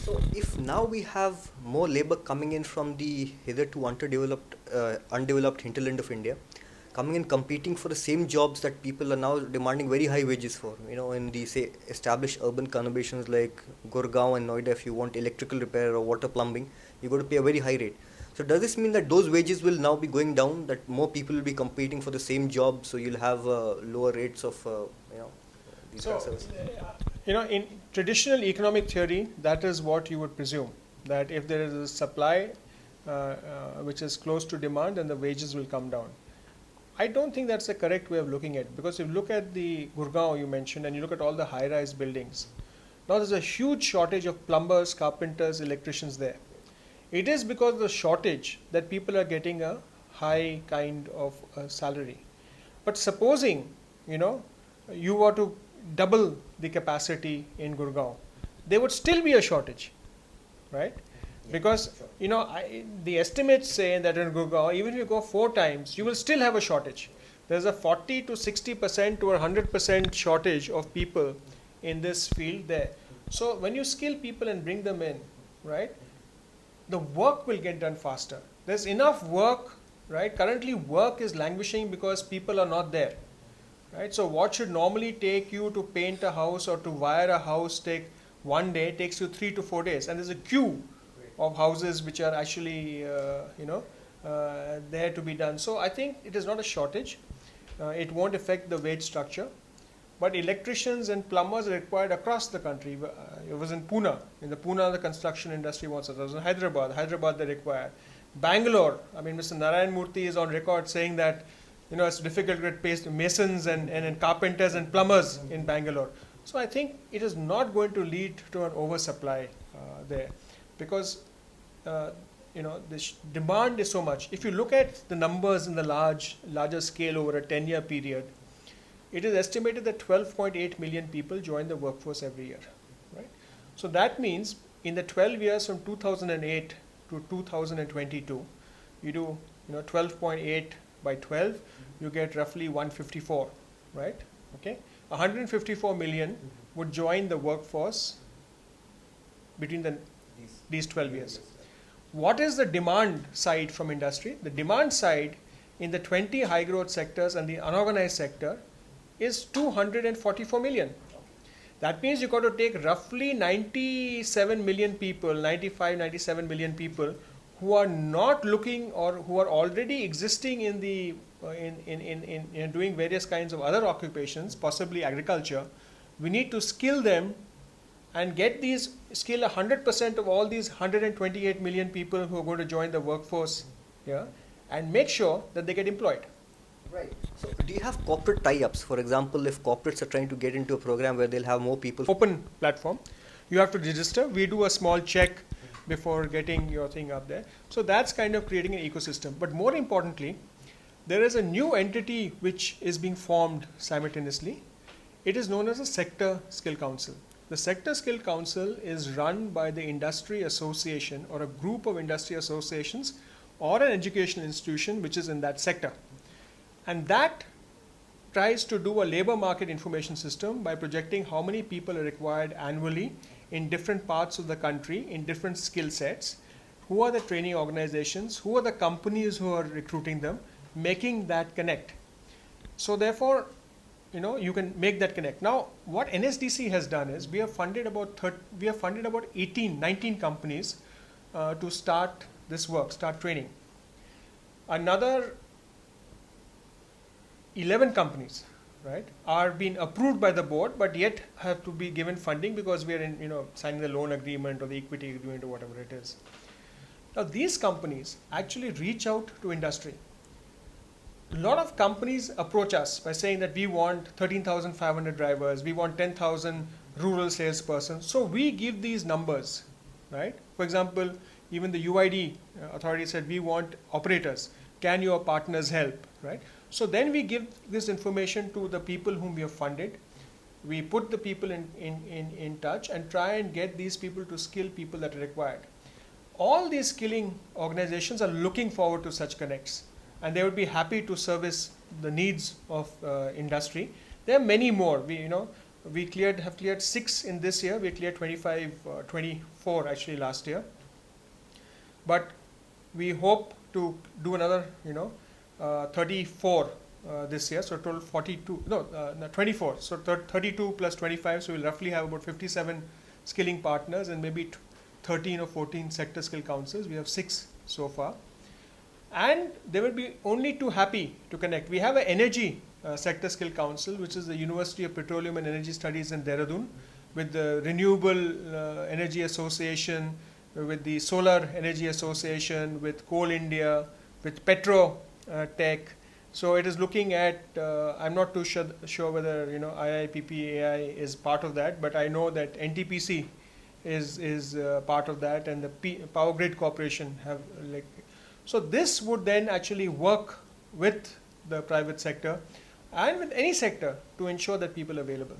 So if now we have more labor coming in from the hitherto undeveloped hinterland of India, coming in competing for the same jobs that people are now demanding very high wages for, in the say established urban conurbations like Gurgaon and Noida, if you want electrical repair or water plumbing, you got to pay a very high rate. So does this mean that those wages will now be going down? That more people will be competing for the same job, so you'll have lower rates of these kind of So, services? in traditional economic theory, that is what you would presume, that if there is a supply which is close to demand, then the wages will come down. I don't think that's the correct way of looking at it, because if you look at the Gurgaon you mentioned and you look at all the high-rise buildings, now there's a huge shortage of plumbers, carpenters, electricians there. It is because of the shortage that people are getting a high kind of salary. But supposing, you were to double the capacity in Gurgaon, there would still be a shortage, right? Because the estimates say that in Gurgaon, even if you go 4 times, you will still have a shortage. There's a 40 to 60% to 100% shortage of people in this field there. So when you skill people and bring them in, right, the work will get done faster. There's enough work, right? Currently, work is languishing because people are not there, right? So what should normally take you to paint a house or to wire a house take one day takes you 3 to 4 days, and there's a queue of houses which are actually there to be done. So I think it is not a shortage. It won't affect the wage structure, but electricians and plumbers are required across the country. It was in Pune. In the Pune, the construction industry wants it. It was in Hyderabad they require. Bangalore, I mean, Mr. Narayan Murthy is on record saying that it's difficult to get masons and carpenters and plumbers in Bangalore. So I think it is not going to lead to an oversupply there, because the demand is so much. If you look at the numbers in the larger scale over a 10-year period, it is estimated that 12.8 million people join the workforce every year, right? So that means in the 12 years from 2008 to 2022, you do 12.8 by 12, you get roughly 154, right? Okay, 154 million would join the workforce between these 12 years. What is the demand side from industry? The demand side in the 20 high growth sectors and the unorganized sector is 244 million. That means you've got to take roughly 97 million people, 95, 97 million people who are not looking or who are already existing in the in doing various kinds of other occupations, possibly agriculture. We need to skill them and get these skill 100% of all these 128 million people who are going to join the workforce here, and make sure that they get employed. Right. So do you have corporate tie-ups? For example, if corporates are trying to get into a program where they'll have more people. Open platform, you have to register. We do a small check before getting your thing up there. So that's kind of creating an ecosystem. But more importantly, there is a new entity which is being formed simultaneously. It is known as a Sector Skill Council. The Sector Skill Council is run by the industry association or a group of industry associations or an educational institution which is in that sector. And that tries to do a labor market information system by projecting how many people are required annually in different parts of the country in different skill sets, who are the training organizations, who are the companies who are recruiting them, making that connect. So therefore, you can make that connect. Now, what NSDC has done is we have funded about 19 companies to start this work, start training. Another 11 companies, right, are being approved by the board, but yet have to be given funding because we are in, signing the loan agreement or the equity agreement or whatever it is. Now, these companies actually reach out to industry. A lot of companies approach us by saying that we want 13,500 drivers, we want 10,000 rural salespersons. So we give these numbers, right? For example, even the UID authority said we want operators. Can your partners help, right? So then we give this information to the people whom we have funded. We put the people in touch and try and get these people to skill people that are required. All these skilling organizations are looking forward to such connects, and they would be happy to service the needs of industry. There are many more. We have cleared 6 in this year. We cleared 25, 24 actually last year. But we hope to do another, 34 this year. So total 42, no, 24. So 32 plus 25. So we'll roughly have about 57 skilling partners and maybe 13 or 14 sector skill councils. We have 6 so far. And they will be only too happy to connect. We have an energy sector skill council, which is the University of Petroleum and Energy Studies in Dehradun, with the Renewable Energy Association, with the Solar Energy Association, with Coal India, with Petro Tech. So it is looking at, I'm not too sure whether IPPAI is part of that, but I know that NTPC is part of that, and the Power Grid Corporation have like. So this would then actually work with the private sector and with any sector to ensure that people are available.